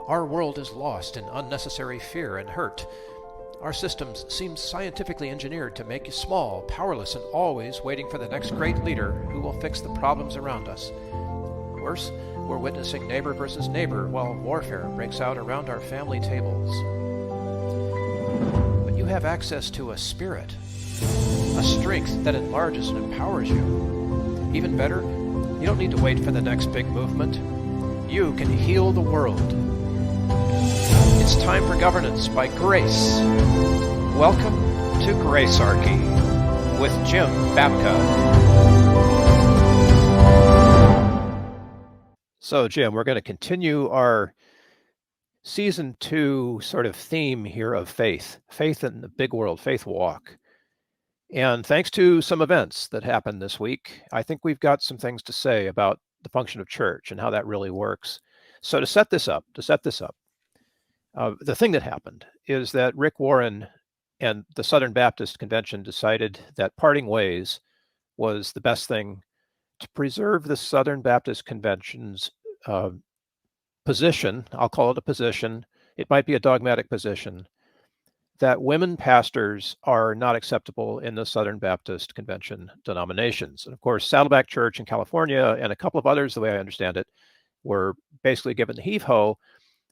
Our world is lost in unnecessary fear and hurt. Our systems seem scientifically engineered to make you small, powerless, and always waiting for the next great leader who will fix the problems around us. Worse, we're witnessing neighbor versus neighbor while warfare breaks out around our family tables. But you have access to a spirit, a strength that enlarges and empowers you. Even better, you don't need to wait for the next big movement. You can heal the world. It's time for governance by grace. Welcome to Gracearchy with Jim Babka. So, Jim, we're going to continue our season 2 sort of theme here of faith in the big world, faith walk. And thanks to some events that happened this week, I think we've got some things to say about the function of church and how that really works. So to set this up, the thing that happened is that Rick Warren and the Southern Baptist Convention decided that parting ways was the best thing to preserve the Southern Baptist Convention's position. I'll call it a position. It might be a dogmatic position that women pastors are not acceptable in the Southern Baptist Convention denominations. And of course, Saddleback Church in California and a couple of others, the way I understand it, were basically given the heave-ho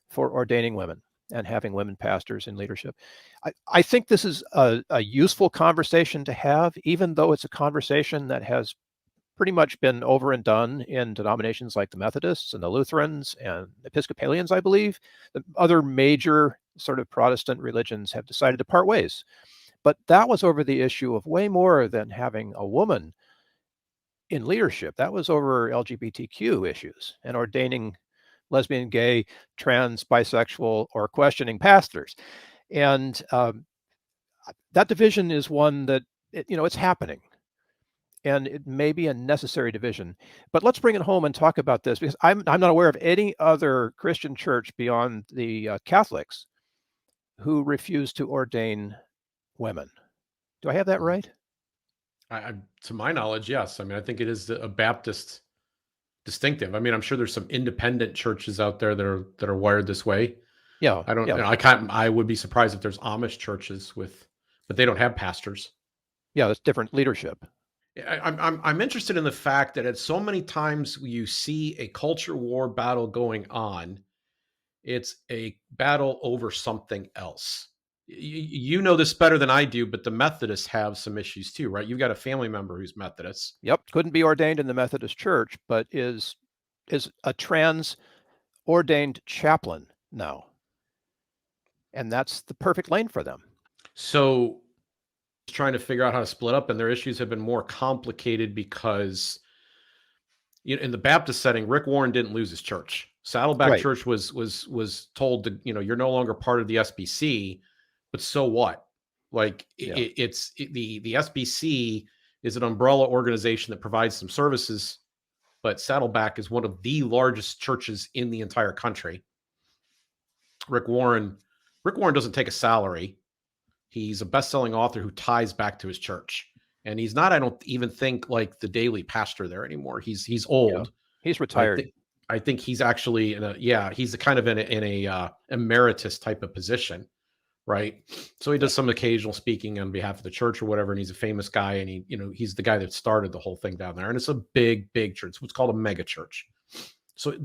for ordaining women and having women pastors in leadership. I think this is a useful conversation to have, even though it's a conversation that has pretty much been over and done in denominations like the Methodists and the Lutherans and Episcopalians, I believe. The other major sort of Protestant religions have decided to part ways. But that was over the issue of way more than having a woman in leadership. That was over LGBTQ issues and ordaining lesbian, gay, trans, bisexual, or questioning pastors. And that division is one that, it's happening. And it may be a necessary division. But let's bring it home and talk about this, because I'm not aware of any other Christian church beyond the Catholics who refuse to ordain women. Do I have that right? To my knowledge, yes. I mean, I think it is a Baptist distinctive. I mean, I'm sure there's some independent churches out there that are wired this way. Yeah. I don't. Yeah. I would be surprised if there's Amish churches but they don't have pastors. Yeah, it's different leadership. I'm interested in the fact that at so many times you see a culture war battle going on, it's a battle over something else. You know this better than I do, but the Methodists have some issues too, right? You've got a family member who's Methodist. Yep, couldn't be ordained in the Methodist Church, but is a trans ordained chaplain now. And that's the perfect lane for them. So trying to figure out how to split up, and their issues have been more complicated because in the Baptist setting, Rick Warren didn't lose his church. Saddleback Right. Church was told to, you're no longer part of the SBC, but so what? Like the SBC is an umbrella organization that provides some services, but Saddleback is one of the largest churches in the entire country. Rick Warren doesn't take a salary. He's a best-selling author who ties back to his church. And he's not, I don't even think, like the daily pastor there anymore. He's old. Yeah. He's retired. I think he's actually he's kind of in a emeritus type of position, right? So he does some occasional speaking on behalf of the church or whatever, and he's a famous guy, and he's the guy that started the whole thing down there. And it's a big church. It's what's called a megachurch. So he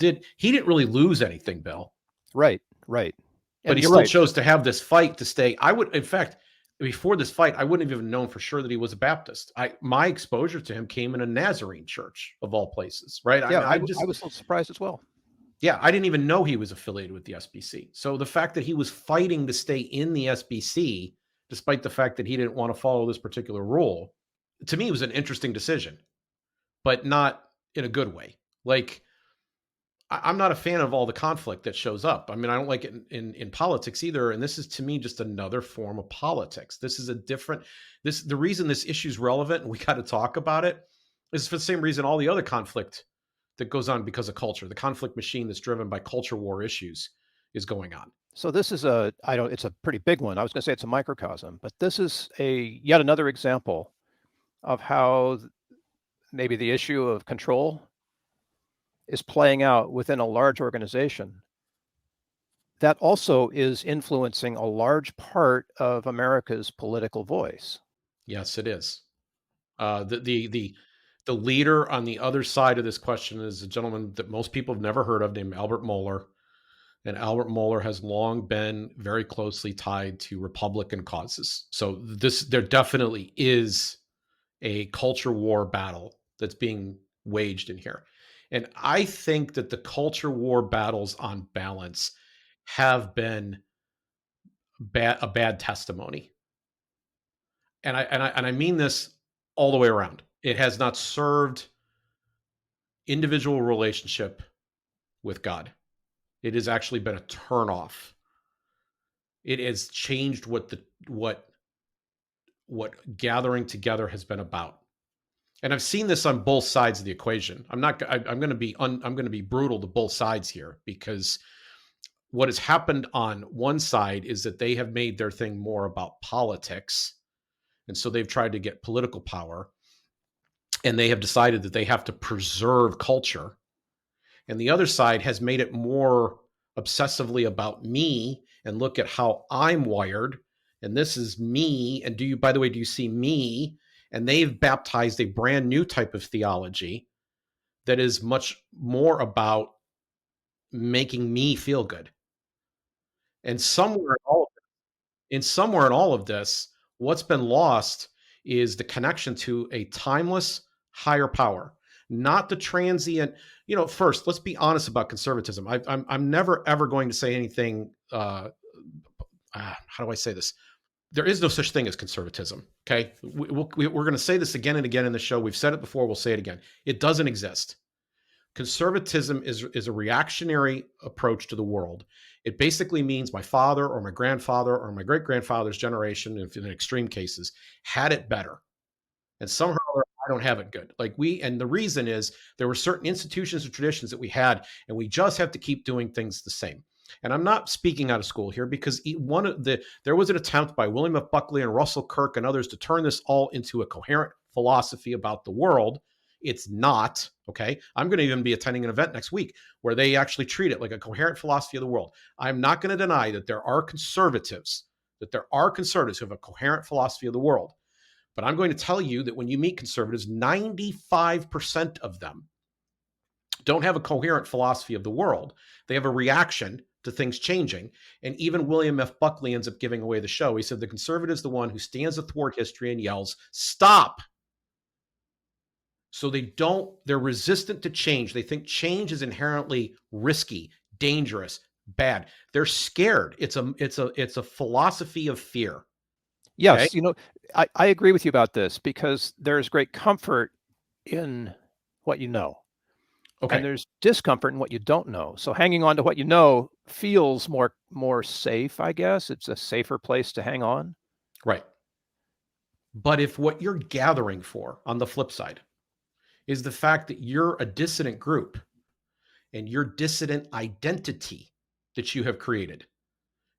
didn't really lose anything, Bill. Right. But he still chose to have this fight to stay. In fact, before this fight, I wouldn't have even known for sure that he was a Baptist. My exposure to him came in a Nazarene church of all places, right? Yeah, I was a little surprised as well. Yeah, I didn't even know he was affiliated with the SBC. So the fact that he was fighting to stay in the SBC, despite the fact that he didn't want to follow this particular rule, to me was an interesting decision, but not in a good way. Like, I'm not a fan of all the conflict that shows up. I mean, I don't like it in politics either. And this is, to me, just another form of politics. This is the reason this issue is relevant and we got to talk about it is for the same reason all the other conflict that goes on because of culture, the conflict machine that's driven by culture war issues is going on. So this is it's a pretty big one. I was going to say it's a microcosm, but this is yet another example of how maybe the issue of control is playing out within a large organization that also is influencing a large part of America's political voice. Yes, it is. The leader on the other side of this question is a gentleman that most people have never heard of named Albert Mohler. And Albert Mohler has long been very closely tied to Republican causes. So there definitely is a culture war battle that's being waged in here. And I think that the culture war battles on balance have been a bad testimony. And I mean this all the way around. It has not served individual relationship with God. It has actually been a turnoff. It has changed what gathering together has been about. And I've seen this on both sides of the equation. I'm going to be brutal to both sides here, because what has happened on one side is that they have made their thing more about politics. And so they've tried to get political power, and they have decided that they have to preserve culture. And the other side has made it more obsessively about me, and look at how I'm wired. And this is me. And by the way, do you see me? And they've baptized a brand new type of theology that is much more about making me feel good. And somewhere in all of this, what's been lost is the connection to a timeless higher power, not the transient. First, let's be honest about conservatism. I'm never ever going to say anything. How do I say this? There is no such thing as conservatism. Okay, we're going to say this again and again in the show. We've said it before. We'll say it again. It doesn't exist. Conservatism is a reactionary approach to the world. It basically means my father or my grandfather or my great-grandfather's generation, if in extreme cases, had it better. And somehow I don't have it good. And the reason is there were certain institutions and traditions that we had, and we just have to keep doing things the same. And I'm not speaking out of school here, because there was an attempt by William F. Buckley and Russell Kirk and others to turn this all into a coherent philosophy about the world. It's not. Okay. I'm going to even be attending an event next week where they actually treat it like a coherent philosophy of the world. I'm not going to deny that there are conservatives who have a coherent philosophy of the world. But I'm going to tell you that when you meet conservatives, 95% of them don't have a coherent philosophy of the world. They have a reaction to things changing. And even William F. Buckley ends up giving away the show. He said the conservative is the one who stands athwart history and yells, "Stop!" So they're resistant to change. They think change is inherently risky, dangerous, bad. They're scared. It's a philosophy of fear. Yes, Okay? I agree with you about this, because there's great comfort in what you know. Okay. And there's discomfort in what you don't know. So hanging on to what you know feels more safe, I guess. It's a safer place to hang on. Right. But if what you're gathering for on the flip side is the fact that you're a dissident group and your dissident identity that you have created,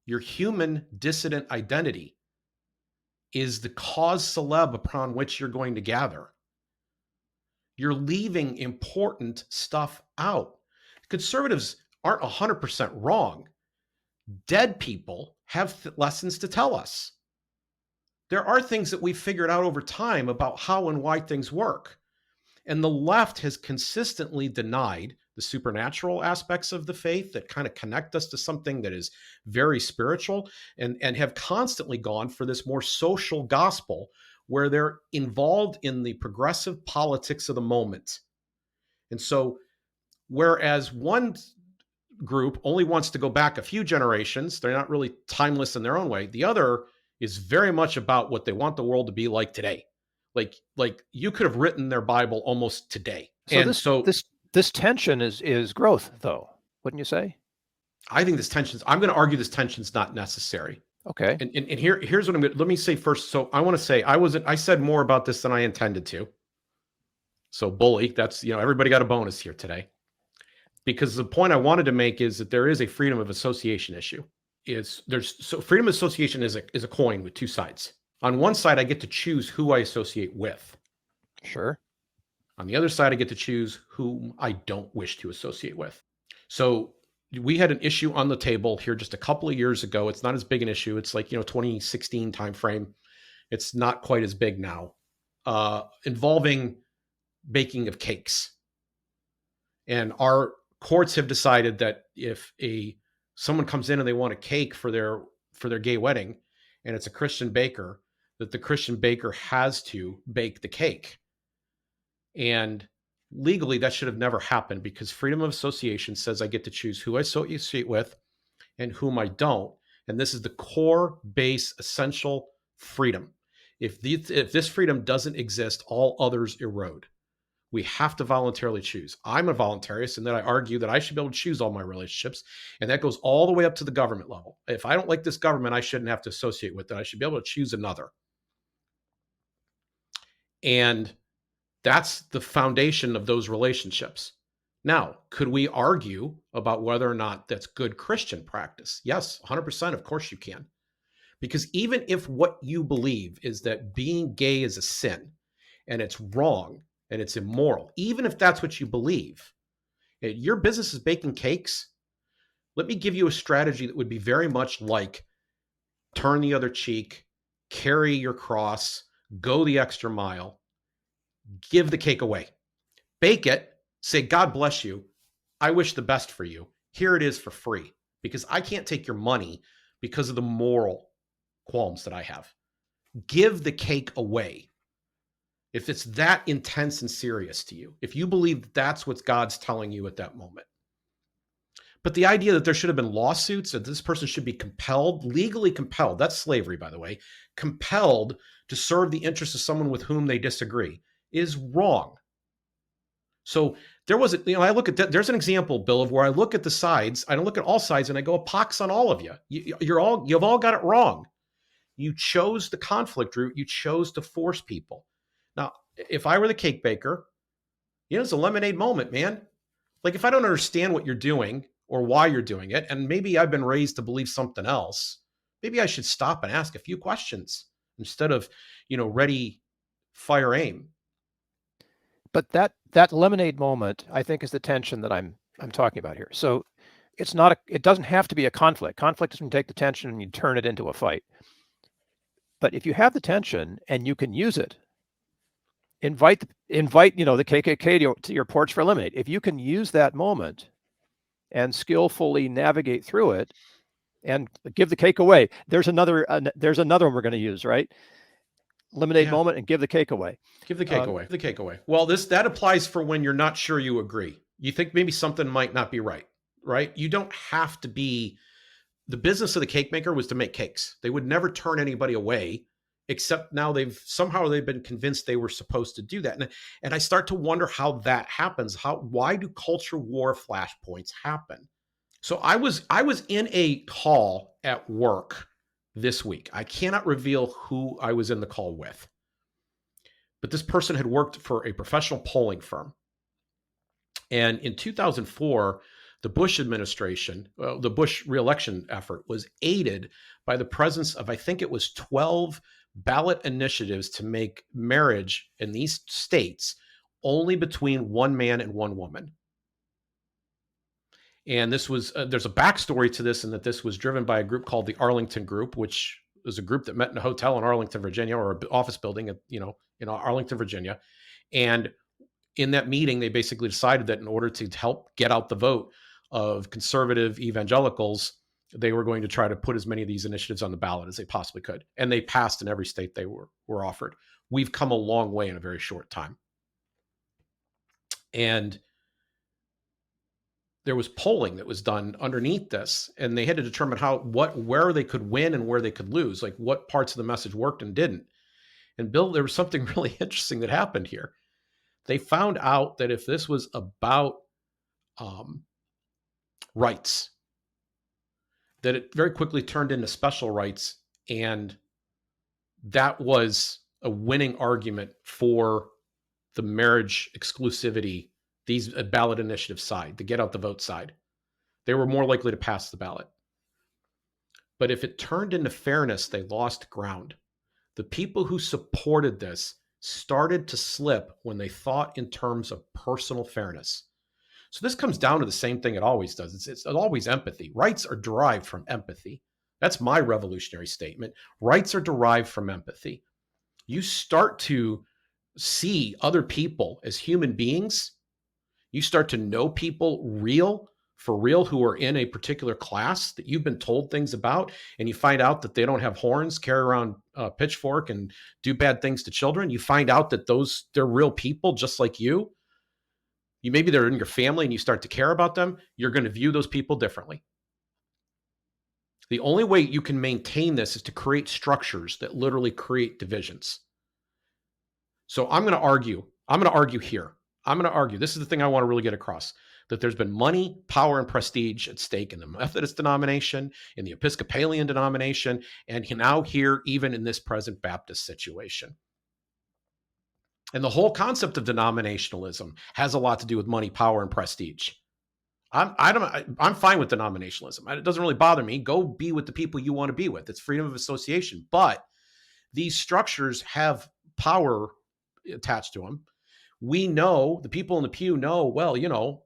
your human dissident identity is the cause celeb upon which you're going to gather, you're leaving important stuff out. Conservatives aren't 100% wrong. Dead people have lessons to tell us. There are things that we've figured out over time about how and why things work. And the left has consistently denied the supernatural aspects of the faith that kind of connect us to something that is very spiritual, and have constantly gone for this more social gospel where they're involved in the progressive politics of the moment. And so, whereas one group only wants to go back a few generations, they're not really timeless in their own way. The other is very much about what they want the world to be like today. Like you could have written their Bible almost today. So this tension is growth, though, wouldn't you say? I think I'm going to argue this tension's not necessary. Okay. And here's what let me say first. So I want to say I said more about this than I intended to. So bully, that's, everybody got a bonus here today. Because the point I wanted to make is that there is a freedom of association issue. Freedom of association is a coin with two sides. On one side, I get to choose who I associate with. Sure. On the other side, I get to choose whom I don't wish to associate with. So we had an issue on the table here just a couple of years ago. It's not as big an issue. It's like, 2016 timeframe. It's not quite as big now, involving baking of cakes. And our courts have decided that if someone comes in and they want a cake for their gay wedding, and it's a Christian baker, that the Christian baker has to bake the cake. And legally, that should have never happened, because freedom of association says I get to choose who I associate with and whom I don't. And this is the core base essential freedom. If this freedom doesn't exist, all others erode. We have to voluntarily choose. I'm a voluntarist, and then I argue that I should be able to choose all my relationships. And that goes all the way up to the government level. If I don't like this government, I shouldn't have to associate with it. I should be able to choose another. And that's the foundation of those relationships. Now, could we argue about whether or not that's good Christian practice? Yes, 100%. Of course you can. Because even if what you believe is that being gay is a sin and it's wrong and it's immoral, even if that's what you believe, your business is baking cakes. Let me give you a strategy that would be very much like turn the other cheek, carry your cross, go the extra mile, give the cake away, bake it, say, God bless you. I wish the best for you. Here it is for free, because I can't take your money because of the moral qualms that I have. Give the cake away. If it's that intense and serious to you, if you believe that's what God's telling you at that moment. But the idea that there should have been lawsuits, that this person should be compelled, legally compelled, that's slavery, by the way, compelled to serve the interests of someone with whom they disagree, is wrong. So there was, I look at that. There's an example, Bill, of where I look at the sides. I don't look at all sides and I go, a pox on all of you. You've all got it wrong. You chose the conflict route. You chose to force people. Now, if I were the cake baker, it's a lemonade moment, man. Like, if I don't understand what you're doing or why you're doing it, and maybe I've been raised to believe something else, maybe I should stop and ask a few questions instead of, ready, fire, aim. But that lemonade moment, I think, is the tension that I'm talking about here. So it doesn't have to be a conflict. Conflict is when you take the tension and you turn it into a fight. But if you have the tension and you can use it, invite the KKK to your porch for lemonade. If you can use that moment and skillfully navigate through it and give the cake away, there's another one we're going to use, right? Lemonade moment and give the cake away. Give the cake away. The cake away. Well, that applies for when you're not sure you agree. You think maybe something might not be right? You don't have to be. The business of the cake maker was to make cakes. They would never turn anybody away, except now they've been convinced they were supposed to do that. And I start to wonder how that happens. Why do culture war flashpoints happen? So I was in a call at work this week. I cannot reveal who I was in the call with, but this person had worked for a professional polling firm. And in 2004, the Bush administration, the Bush reelection effort, was aided by the presence of, I think it was 12 ballot initiatives to make marriage in these states only between one man and one woman. And this was, there's a backstory to this, in that this was driven by a group called the Arlington Group, which was a group that met in a hotel in Arlington, Virginia, or an office building, in Arlington, Virginia. And in that meeting, they basically decided that in order to help get out the vote of conservative evangelicals, they were going to try to put as many of these initiatives on the ballot as they possibly could. And they passed in every state they were offered. We've come a long way in a very short time. And there was polling that was done underneath this, and they had to determine where they could win and where they could lose, like what parts of the message worked and didn't. And Bill, there was something really interesting that happened here. They found out that if this was about rights, that it very quickly turned into special rights, and that was a winning argument for the marriage exclusivity, these ballot initiative side, the get out the vote side. They were more likely to pass the ballot. But if it turned into fairness, they lost ground. The people who supported this started to slip when they thought in terms of personal fairness. So this comes down to the same thing it always does. It's always empathy. Rights are derived from empathy. That's my revolutionary statement. Rights are derived from empathy. You start to see other people as human beings. You start to know people for real, who are in a particular class that you've been told things about, and you find out that they don't have horns, carry around a pitchfork, and do bad things to children. You find out that they're real people just like you. Maybe they're in your family and you start to care about them. You're going to view those people differently. The only way you can maintain this is to create structures that literally create divisions. So I'm going to argue here. I'm going to argue, this is the thing I want to really get across, that there's been money, power, and prestige at stake in the Methodist denomination, in the Episcopalian denomination, and now here, even in this present Baptist situation. And the whole concept of denominationalism has a lot to do with money, power, and prestige. I'm fine with denominationalism. It doesn't really bother me. Go be with the people you want to be with. It's freedom of association. But these structures have power attached to them. We know, the people in the pew know, well, the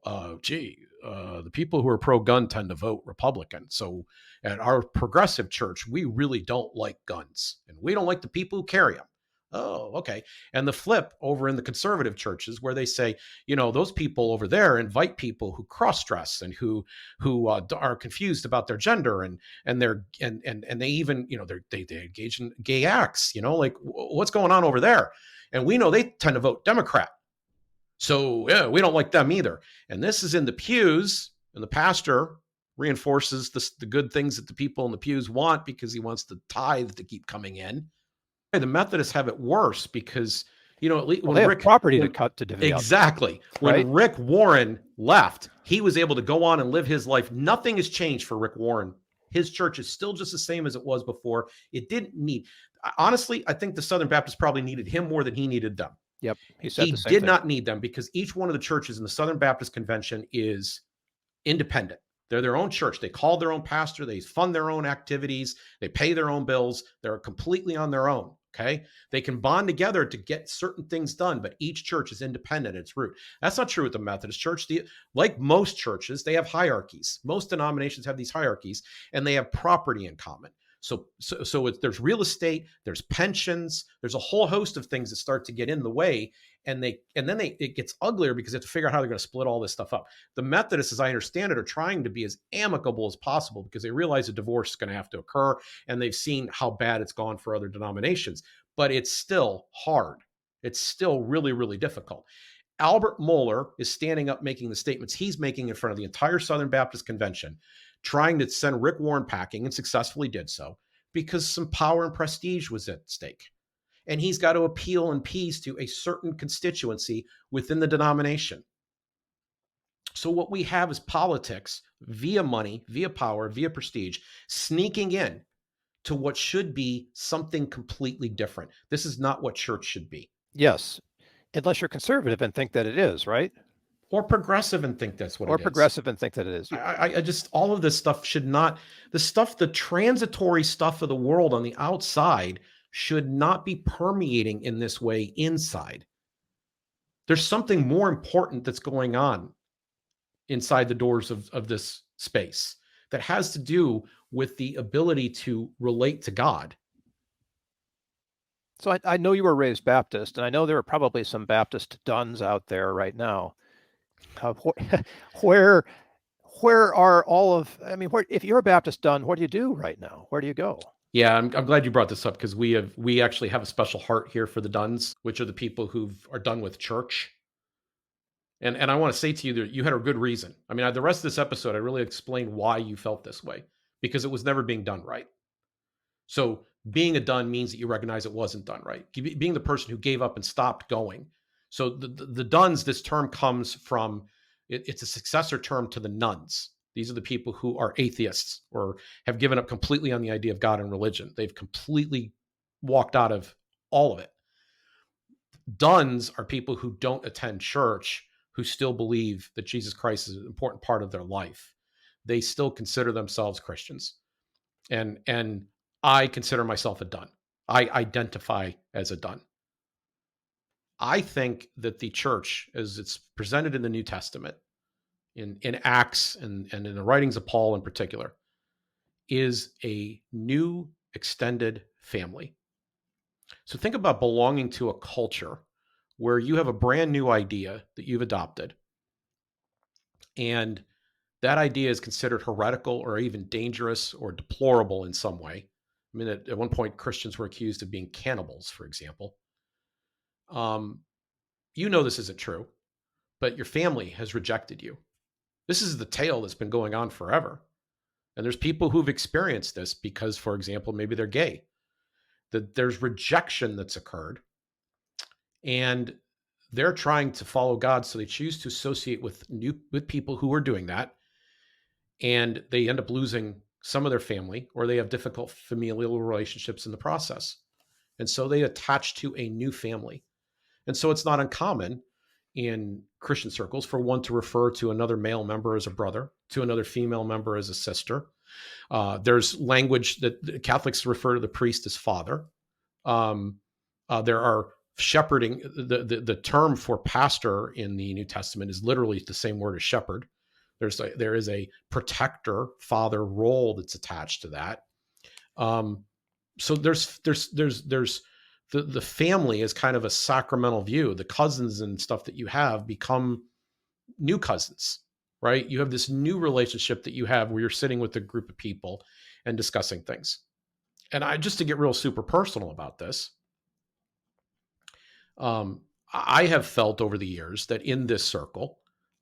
people who are pro-gun tend to vote Republican. So at our progressive church, we really don't like guns, and we don't like the people who carry them. Oh, okay. And the flip over in the conservative churches, where they say, those people over there invite people who cross-dress and who are confused about their gender, and they even, they engage in gay acts. Like, what's going on over there? And we know they tend to vote Democrat. So yeah, we don't like them either. And this is in the pews, and the pastor reinforces the good things that the people in the pews want because he wants the tithe to keep coming in. The Methodists have it worse because, at least when they have property to cut to divvy up. Exactly. Right? When Rick Warren left, he was able to go on and live his life. Nothing has changed for Rick Warren. His church is still just the same as it was before. It didn't need, honestly, I think the Southern Baptists probably needed him more than he needed them. Yep. He did not need them because each one of the churches in the Southern Baptist Convention is independent. They're their own church. They call their own pastor. They fund their own activities. They pay their own bills. They're completely on their own. Okay. They can bond together to get certain things done, but each church is independent at its root. That's not true with the Methodist Church. Like most churches, they have hierarchies. Most denominations have these hierarchies, and they have property in common. So there's real estate, there's pensions, there's a whole host of things that start to get in the way, and then it gets uglier because they have to figure out how they're going to split all this stuff up. The Methodists, as I understand it, are trying to be as amicable as possible because they realize a divorce is going to have to occur, and they've seen how bad it's gone for other denominations. But it's still hard. It's still really, really difficult. Albert Mohler is standing up making the statements he's making in front of the entire Southern Baptist Convention, trying to send Rick Warren packing, and successfully did so because some power and prestige was at stake. And he's got to appeal and appease to a certain constituency within the denomination. So what we have is politics via money, via power, via prestige, sneaking in to what should be something completely different. This is not what church should be. Yes. Unless you're conservative and think that it is, right? Or progressive and think that's what it is. Or progressive and think that it is. I just, all of this stuff should not, the transitory stuff of the world on the outside should not be permeating in this way inside. There's something more important that's going on inside the doors of this space that has to do with the ability to relate to God. So I know you were raised Baptist, and I know there are probably some Baptist duns out there right now. Where are all of, if you're a Baptist dun, what do you do right now? Where do you go? Yeah, I'm glad you brought this up because we actually have a special heart here for the duns, which are the people who are done with church. And I want to say to you that you had a good reason. The rest of this episode, I really explained why you felt this way, because it was never being done right. So being a dun means that you recognize it wasn't done right. Being the person who gave up and stopped going. So the duns, this term comes from, it's a successor term to the nuns. These are the people who are atheists or have given up completely on the idea of God and religion. They've completely walked out of all of it. Duns are people who don't attend church, who still believe that Jesus Christ is an important part of their life. They still consider themselves Christians. And I consider myself a dun. I identify as a dun. I think that the church, as it's presented in the New Testament, in Acts and in the writings of Paul in particular, is a new extended family. So think about belonging to a culture where you have a brand new idea that you've adopted, and that idea is considered heretical or even dangerous or deplorable in some way. I mean, at one point, Christians were accused of being cannibals, for example. You know this isn't true, but your family has rejected you. This is the tale that's been going on forever. And there's people who've experienced this because, for example, maybe they're gay. That there's rejection that's occurred, and they're trying to follow God, so they choose to associate with people who are doing that, and they end up losing some of their family, or they have difficult familial relationships in the process. And so they attach to a new family. And so it's not uncommon in Christian circles for one to refer to another male member as a brother, to another female member as a sister. There's language that Catholics refer to the priest as father. There are shepherding. The term for pastor in the New Testament is literally the same word as shepherd. There is a protector, father role that's attached to that. So there's the family is kind of a sacramental view. The cousins and stuff that you have become new cousins, right? You have this new relationship that you have where you're sitting with a group of people and discussing things. And just to get real super personal about this, I have felt over the years that in this circle,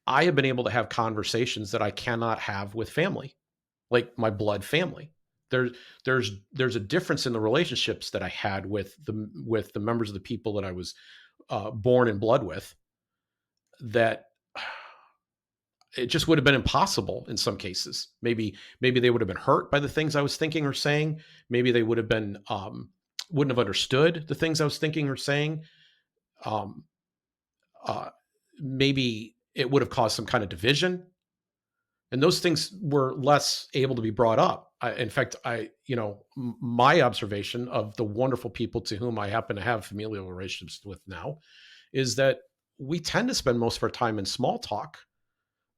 I have been able to have conversations that I cannot have with family, like my blood family. There's a difference in the relationships that I had with the members of the people that I was born in blood with, that it just would have been impossible in some cases. Maybe they would have been hurt by the things I was thinking or saying. Maybe they would have been wouldn't have understood the things I was thinking or saying. Um, Maybe it would have caused some kind of division, and those things were less able to be brought up. In fact, my observation of the wonderful people to whom I happen to have familial relationships with now is that we tend to spend most of our time in small talk.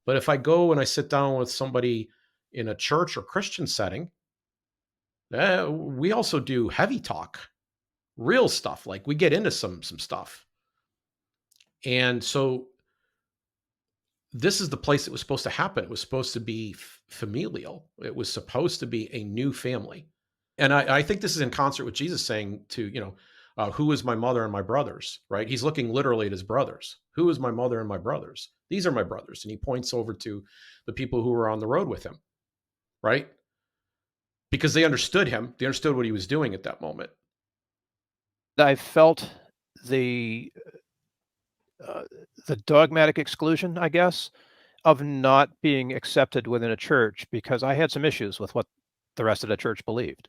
But if I go and I sit down with somebody in a church or Christian setting, we also do heavy talk, real stuff. Like we get into some stuff. And so this is the place it was supposed to happen. It was supposed to be familial. It was supposed to be a new family. And I think this is in concert with Jesus saying to, who is my mother and my brothers, right? He's looking literally at his brothers. Who is my mother and my brothers? These are my brothers. And he points over to the people who were on the road with him, right? Because they understood him. They understood what he was doing at that moment. I felt the dogmatic exclusion, I guess, of not being accepted within a church because I had some issues with what the rest of the church believed.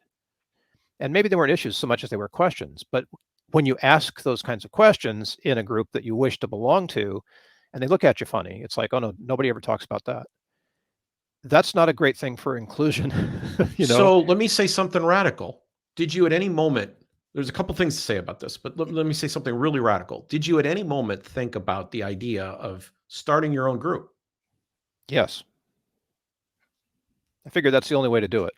And maybe they weren't issues so much as they were questions. But when you ask those kinds of questions in a group that you wish to belong to, and they look at you funny, it's like, oh no, nobody ever talks about that. That's not a great thing for inclusion. So let me say something radical. Did you at any moment, there's a couple things to say about this, but let me say something really radical. Did you at any moment think about the idea of starting your own group? Yes. I figured that's the only way to do it.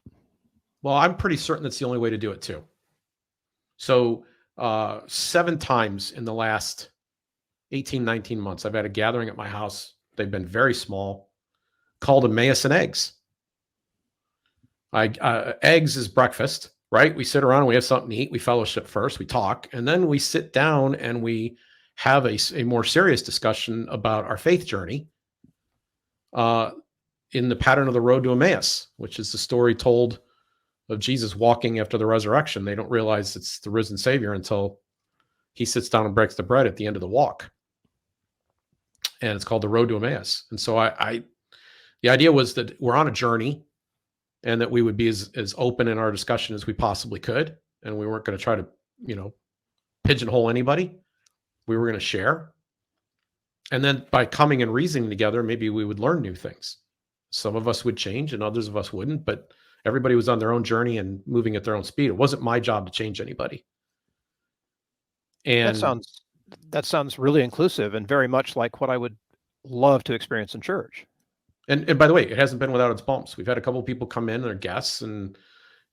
Well, I'm pretty certain that's the only way to do it too. So 7 times in the last 18, 19 months, I've had a gathering at my house. They've been very small, called Emmaus and Eggs. Eggs is breakfast, right? We sit around and we have something to eat. We fellowship first, we talk, and then we sit down and we have a more serious discussion about our faith journey in the pattern of the road to Emmaus, which is the story told of Jesus walking after the resurrection. They don't realize it's the risen Savior until he sits down and breaks the bread at the end of the walk. And it's called the road to Emmaus. And so the idea was that we're on a journey and that we would be as open in our discussion as we possibly could. And we weren't going to try to, pigeonhole anybody. We were going to share. And then by coming and reasoning together, maybe we would learn new things. Some of us would change and others of us wouldn't, but everybody was on their own journey and moving at their own speed. It wasn't my job to change anybody. And that sounds really inclusive and very much like what I would love to experience in church. And by the way, it hasn't been without its bumps. We've had a couple of people come in, they're guests, and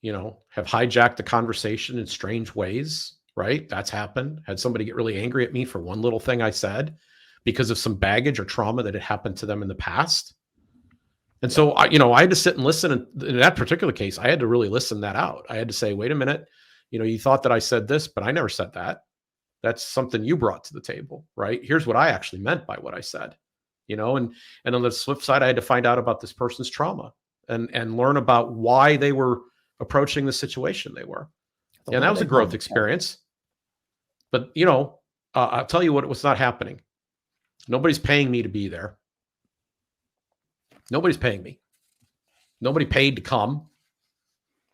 have hijacked the conversation in strange ways, right? That's happened. Had somebody get really angry at me for one little thing I said because of some baggage or trauma that had happened to them in the past. And so I had to sit and listen. And in that particular case, I had to really listen that out. I had to say, wait a minute, you thought that I said this, but I never said that. That's something you brought to the table, right? Here's what I actually meant by what I said, and on the flip side, I had to find out about this person's trauma and learn about why they were approaching the situation they were. And that was a growth experience. But, I'll tell you what was not happening. Nobody's paying me to be there. Nobody's paying me. Nobody paid to come,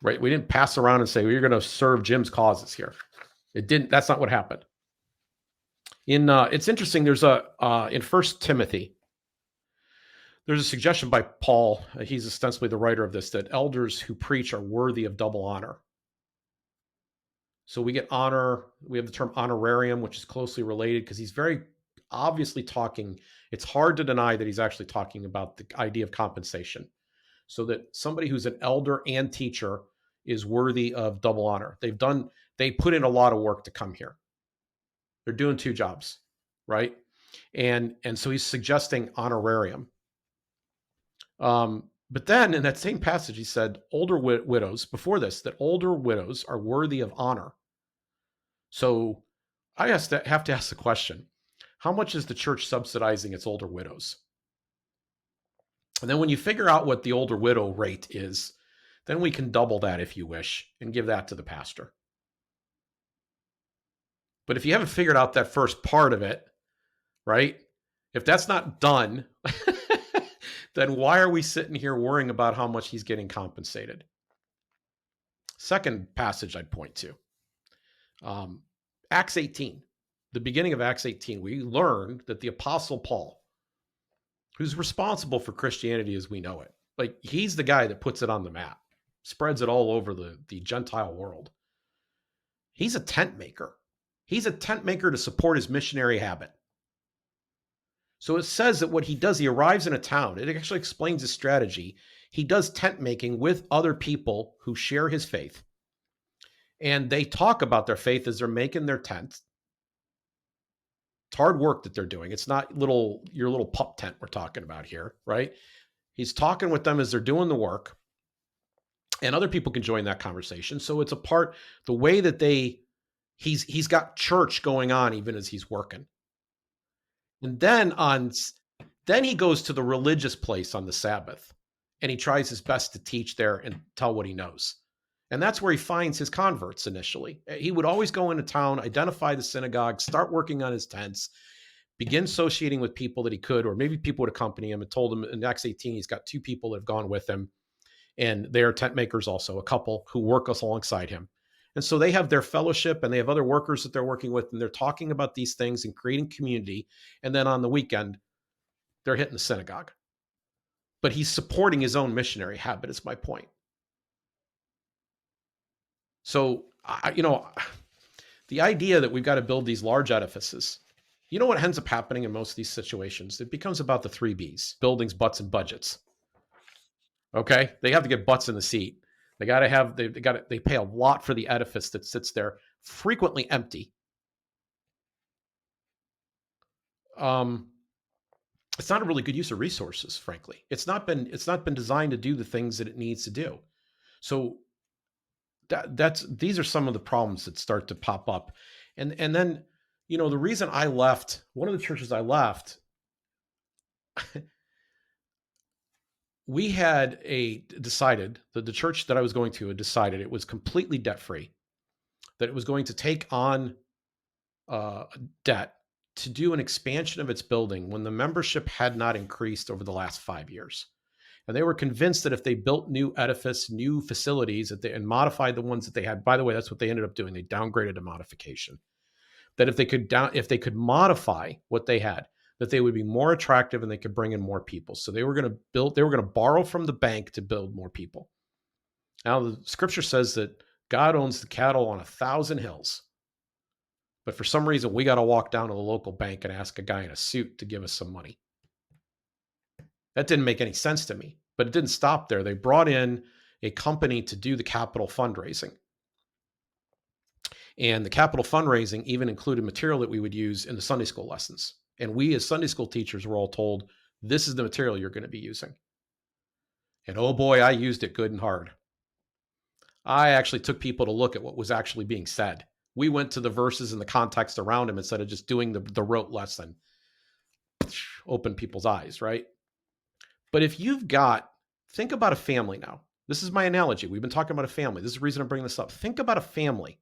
right? We didn't pass around and say, well, you're going to serve Jim's causes here. That's not what happened. It's interesting. There's in 1 Timothy, there's a suggestion by Paul. He's ostensibly the writer of this, that elders who preach are worthy of double honor. So we get honor. We have the term honorarium, which is closely related because he's very obviously talking. It's hard to deny that he's actually talking about the idea of compensation. So that somebody who's an elder and teacher is worthy of double honor. They put in a lot of work to come here. They're doing two jobs, right? And so he's suggesting honorarium. But then in that same passage, he said, older widows, before this, that older widows are worthy of honor. So I have to ask the question, how much is the church subsidizing its older widows? And then when you figure out what the older widow rate is, then we can double that if you wish and give that to the pastor. But if you haven't figured out that first part of it, right? If that's not done, then why are we sitting here worrying about how much he's getting compensated? Second passage I'd point to, Acts 18. The beginning of Acts 18, we learn that the Apostle Paul, who's responsible for Christianity as we know it, like he's the guy that puts it on the map, spreads it all over the Gentile world. He's a tent maker. He's a tent maker to support his missionary habit. So it says that what he does, he arrives in a town. It actually explains his strategy. He does tent making with other people who share his faith. And they talk about their faith as they're making their tent. It's hard work that they're doing. It's not your little pup tent we're talking about here, right? He's talking with them as they're doing the work. And other people can join that conversation. So it's the way that he's got church going on even as he's working. And then he goes to the religious place on the Sabbath and he tries his best to teach there and tell what he knows. And that's where he finds his converts initially. He would always go into town, identify the synagogue, start working on his tents, begin associating with people that he could, or maybe people would accompany him, and told him in Acts 18, he's got 2 people that have gone with him. And they are tent makers also, a couple who work us alongside him. And so they have their fellowship and they have other workers that they're working with, and they're talking about these things and creating community. And then on the weekend, they're hitting the synagogue. But he's supporting his own missionary habit, is my point. So, the idea that we've got to build these large edifices, you know what ends up happening in most of these situations? It becomes about the 3 Bs, buildings, butts, and budgets. Okay? They have to get butts in the seat. They pay a lot for the edifice that sits there, frequently empty. It's not a really good use of resources, frankly. It's not been designed to do the things that it needs to do. So these are some of the problems that start to pop up. And then, the reason I left, one of the churches I left, we had decided that the church that I was going to had decided it was completely debt-free, that it was going to take on debt to do an expansion of its building when the membership had not increased over the last 5 years. And they were convinced that if they built new edifice, new facilities, and modified the ones that they had, by the way, that's what they ended up doing. They downgraded to modification. That if they could modify what they had, that they would be more attractive and they could bring in more people. So they were going to borrow from the bank to build more people. Now the scripture says that God owns the cattle on 1,000 hills. But for some reason, we got to walk down to the local bank and ask a guy in a suit to give us some money. That didn't make any sense to me, but it didn't stop there. They brought in a company to do the capital fundraising. And the capital fundraising even included material that we would use in the Sunday school lessons. And we as Sunday school teachers were all told, this is the material you're going to be using. And oh boy, I used it good and hard. I actually took people to look at what was actually being said. We went to the verses and the context around them instead of just doing the rote lesson. Open people's eyes, right? But if you've got, think about a family now. This is my analogy. We've been talking about a family. This is the reason I'm bringing this up. Think about a family.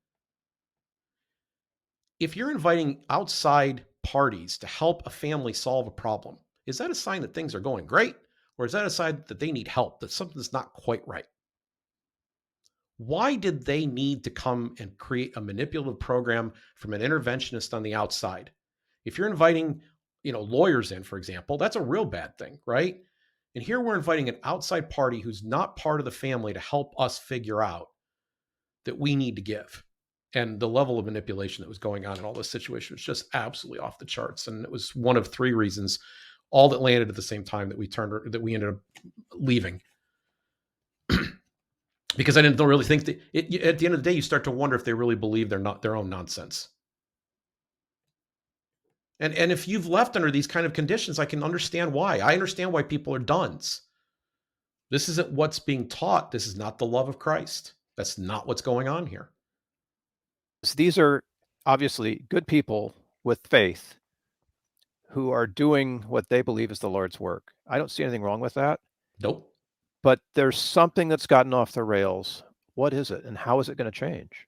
If you're inviting outside parties to help a family solve a problem, is that a sign that things are going great? Or is that a sign that they need help, that something's not quite right? Why did they need to come and create a manipulative program from an interventionist on the outside? If you're inviting, lawyers in, for example, that's a real bad thing, right? And here we're inviting an outside party who's not part of the family to help us figure out that we need to give. And the level of manipulation that was going on in all this situation was just absolutely off the charts. And it was one of three reasons, all that landed at the same time, that we ended up leaving. Because I don't really think that at the end of the day, you start to wonder if they really believe they're not their own nonsense. And if you've left under these kind of conditions, I can understand why. I understand why people are duns. This isn't what's being taught. This is not the love of Christ. That's not what's going on here. These are obviously good people with faith who are doing what they believe is the Lord's work. I don't see anything wrong with that. Nope. But there's something that's gotten off the rails. What is it, and how is it going to change?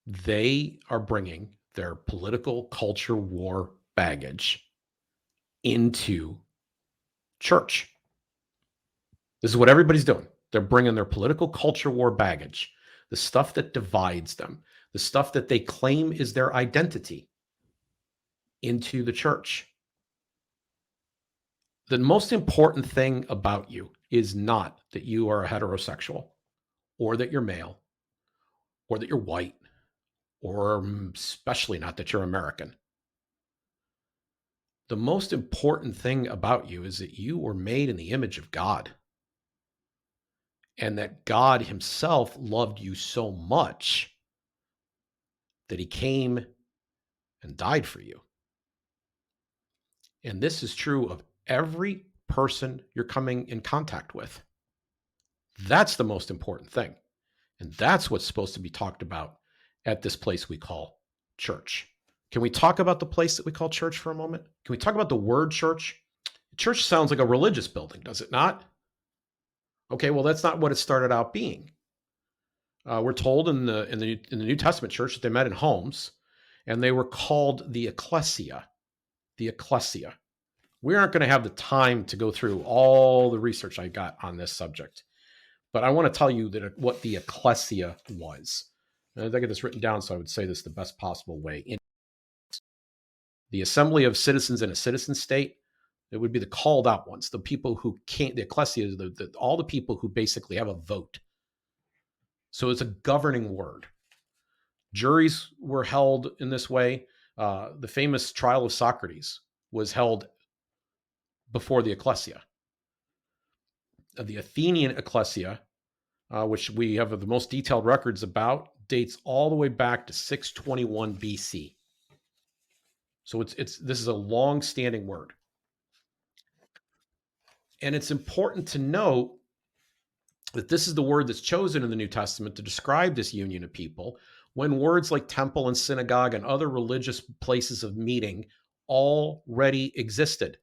They are bringing their political culture war baggage into church. This is what everybody's doing. They're bringing their political culture war baggage, the stuff that divides them, the stuff that they claim is their identity, into the church. The most important thing about you is not that you are a heterosexual, or that you're male, or that you're white, or especially not that you're American. The most important thing about you is that you were made in the image of God, and that God himself loved you so much that he came and died for you. And this is true of every person you're coming in contact with. That's the most important thing. And that's what's supposed to be talked about at this place we call church. Can we talk about the place that we call church for a moment? Can we talk about the word church? Church sounds like a religious building, does it not? Okay, well, that's not what it started out being. We're told in the New Testament church that they met in homes, and they were called the Ekklesia. The Ekklesia. We aren't going to have the time to go through all the research I got on this subject, but I want to tell you that what the Ekklesia was. And I get this written down, so I would say this the best possible way. The assembly of citizens in a citizen state, it would be the called out ones, the people who can't, the Ekklesia is all the people who basically have a vote. So it's a governing word. Juries were held in this way. The famous trial of Socrates was held before the Ekklesia. The Athenian Ekklesia, which we have the most detailed records about, dates all the way back to 621 BC. So this is a long-standing word. And it's important to note that this is the word that's chosen in the New Testament to describe this union of people, when words like temple and synagogue and other religious places of meeting already existed.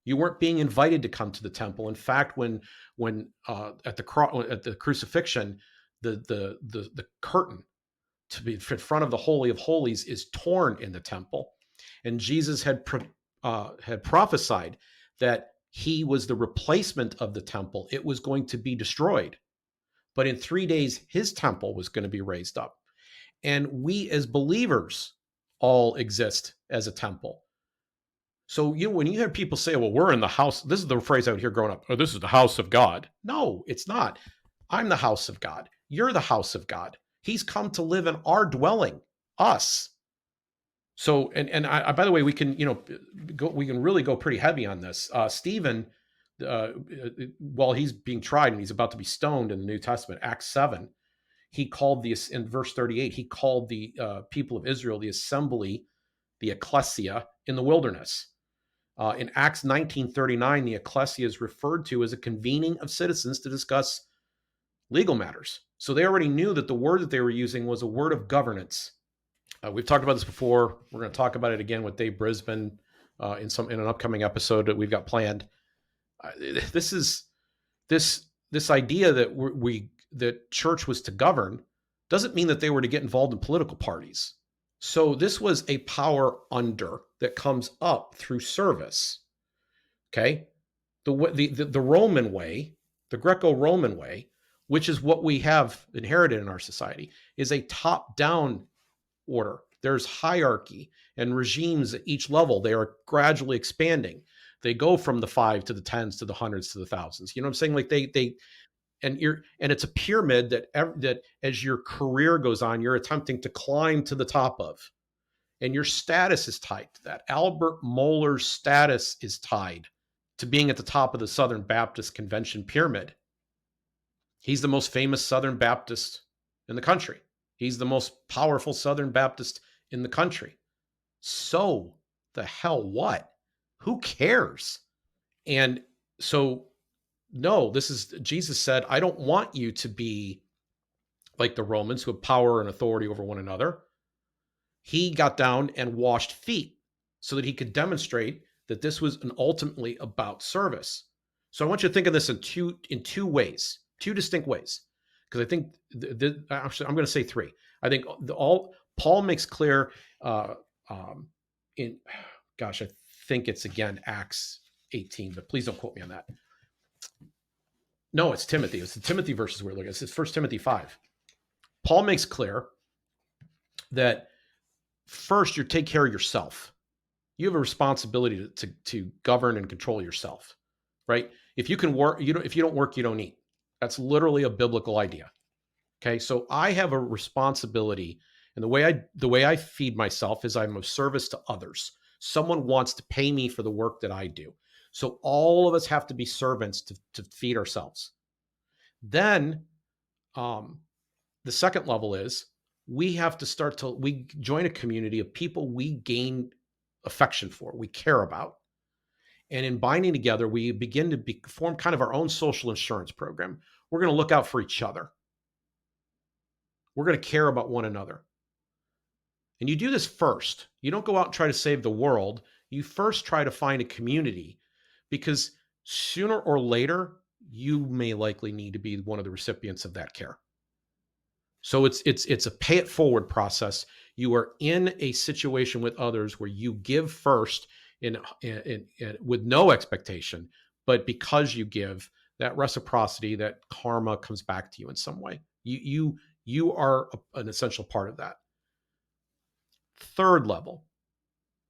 You weren't being invited to come to the temple. In fact, when at the crucifixion, the curtain to be in front of the Holy of Holies is torn in the temple, and Jesus had prophesied that he was the replacement of the temple. It was going to be destroyed, but in 3 days, his temple was going to be raised up. And we as believers all exist as a temple. So, when you hear people say, well, we're in the house, this is the phrase I would hear growing up, oh, this is the house of God. No, it's not. I'm the house of God. You're the house of God. He's come to live in our dwelling, us. So, and I, by the way, we can, we can really go pretty heavy on this. Stephen, while he's being tried and he's about to be stoned in the New Testament, Acts 7, he called in verse 38, he called the people of Israel, the assembly, the Ekklesia in the wilderness. In Acts 19:39, the Ekklesia is referred to as a convening of citizens to discuss legal matters. So they already knew that the word that they were using was a word of governance. We've talked about this before. We're going to talk about it again with Dave Brisbane in an upcoming episode that we've got planned. This is this idea that that church was to govern doesn't mean that they were to get involved in political parties. So this was a power under that comes up through service. Okay, the Roman way, the Greco-Roman way, which is what we have inherited in our society, is a top-down order. There's hierarchy and regimes at each level. They are gradually expanding. They go from the 5 to the 10s to the hundreds to the thousands. You know what I'm saying? Like and it's a pyramid that as your career goes on, you're attempting to climb to the top of, and your status is tied to that. Albert Mohler's status is tied to being at the top of the Southern Baptist Convention pyramid. He's the most famous Southern Baptist in the country. He's the most powerful Southern Baptist in the country. So the hell what? Who cares? And so, no, Jesus said, I don't want you to be like the Romans who have power and authority over one another. He got down and washed feet so that he could demonstrate that this was ultimately about service. So I want you to think of this in two ways, two distinct ways, because I think actually I'm going to say three. I think Paul makes clear I think it's again Acts 18, but please don't quote me on that. No, it's Timothy. It's the Timothy verses we're looking at. It's 1 Timothy 5. Paul makes clear that first, you take care of yourself. You have a responsibility to govern and control yourself, right? If you can work, if you don't work, you don't eat. That's literally a biblical idea. Okay, so I have a responsibility, and the way I feed myself is I'm of service to others. Someone wants to pay me for the work that I do. So all of us have to be servants to feed ourselves. Then, the second level is we have to we join a community of people we gain affection for, we care about. And in binding together, we begin to form kind of our own social insurance program. We're going to look out for each other. We're going to care about one another. And you do this first. You don't go out and try to save the world. You first try to find a community, because sooner or later, you may likely need to be one of the recipients of that care. So it's a pay it forward process. You are in a situation with others where you give first in with no expectation, but because you give, that reciprocity, that karma comes back to you in some way. You are an essential part of that. Third level,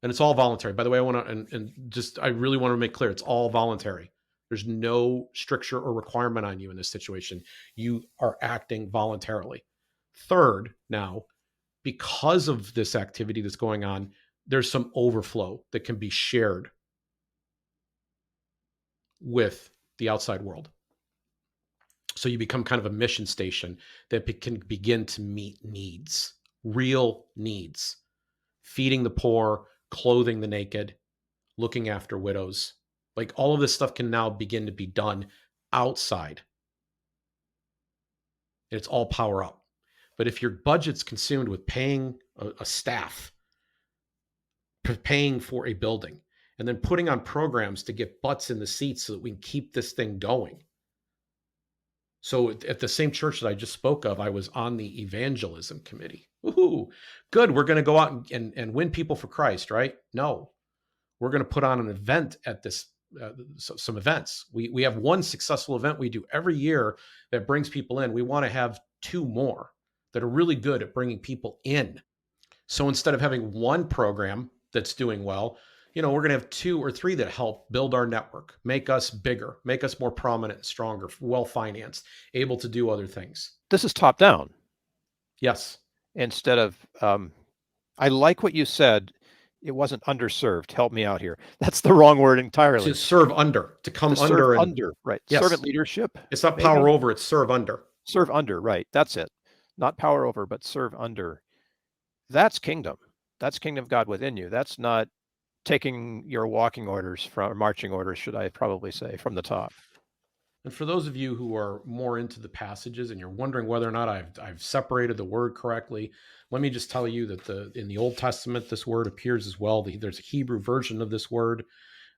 and it's all voluntary. By the way, I want to I really want to make clear, it's all voluntary. There's no stricture or requirement on you in this situation. You are acting voluntarily. Third, now, because of this activity that's going on, there's some overflow that can be shared with the outside world. So you become kind of a mission station that can begin to meet needs, real needs, feeding the poor, clothing the naked, looking after widows. Like, all of this stuff can now begin to be done outside. It's all power up. But if your budget's consumed with paying a staff, paying for a building, and then putting on programs to get butts in the seats so that we can keep this thing going. So at the same church that I just spoke of, I was on the evangelism committee. Woohoo! Good. We're going to go out and win people for Christ, right? No, we're going to put on an event at this, some events. We have one successful event we do every year that brings people in. We want to have 2 more that are really good at bringing people in. So instead of having one program that's doing well, we're going to have 2 or 3 that help build our network, make us bigger, make us more prominent and stronger, well-financed, able to do other things. This is top down. Yes. Instead of, I like what you said. It wasn't underserved. Help me out here. That's the wrong word entirely. To serve under, to come To serve under. And under, right. yes, Servant leadership. it's not maybe? power over, it's serve under. Serve under, right. That's it. Not power over, but serve under. That's kingdom. That's kingdom of God within you. That's not taking your walking orders from, marching orders, should I probably say, from the top. And for those of you who are more into the passages and you're wondering whether or not I've separated the word correctly, let me just tell you that in the Old Testament, this word appears as well. There's a Hebrew version of this word.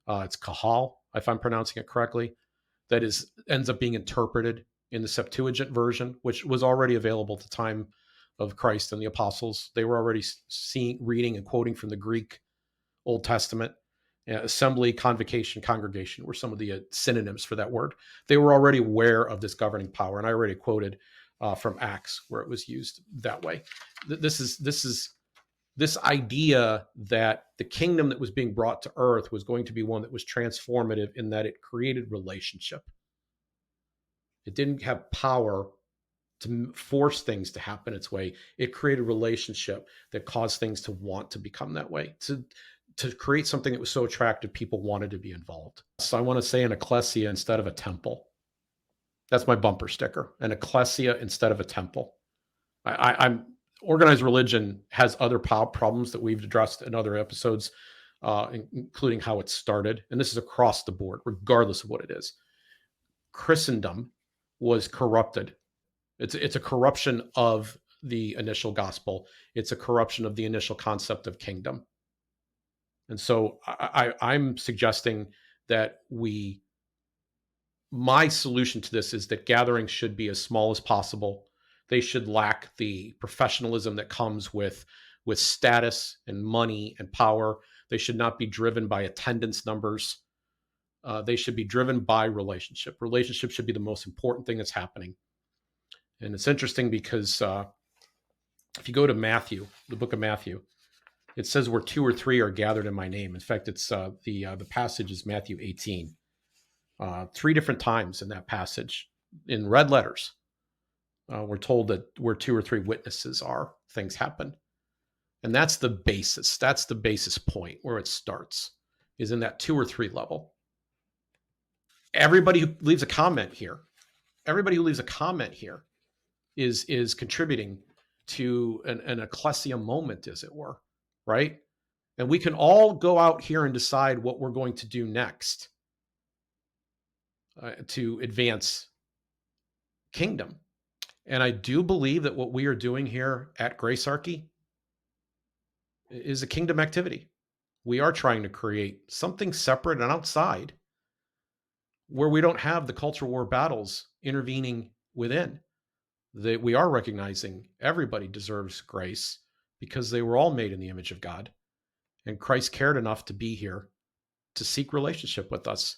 It's kahal, if I'm pronouncing it correctly. That ends up being interpreted in the Septuagint version, which was already available at the time of Christ and the apostles. They were already reading and quoting from the Greek Old Testament. Assembly, convocation, congregation were some of the synonyms for that word. They were already aware of this governing power, and I already quoted from Acts where it was used that way. This idea that the kingdom that was being brought to earth was going to be one that was transformative in that it created relationship. It didn't have power to force things to happen its way. It created relationship that caused things to want to become that way, to create something that was so attractive, people wanted to be involved. So I want to say an Ekklesia instead of a temple. That's my bumper sticker, an Ekklesia instead of a temple. I'm organized religion has other problems that we've addressed in other episodes, including how it started. And this is across the board, regardless of what it is. Christendom was corrupted. It's a corruption of the initial gospel. It's a corruption of the initial concept of kingdom. And so I'm suggesting that my solution to this is that gatherings should be as small as possible. They should lack the professionalism that comes with status and money and power. They should not be driven by attendance numbers. They should be driven by relationship. Relationship should be the most important thing that's happening. And it's interesting because if you go to Matthew, the book of Matthew, it says where 2 or 3 are gathered in my name. In fact, it's the passage is Matthew 18. 3 different times in that passage, in red letters, we're told that where 2 or 3 witnesses are, things happen. And that's the basis. That's the basis point where it starts, is in that 2 or 3 level. Everybody who leaves a comment here is contributing to an Ekklesia moment, as it were, right? And we can all go out here and decide what we're going to do next to advance kingdom. And I do believe that what we are doing here at Gracearchy is a kingdom activity. We are trying to create something separate and outside where we don't have the culture war battles intervening within. That we are recognizing everybody deserves grace because they were all made in the image of God. And Christ cared enough to be here to seek relationship with us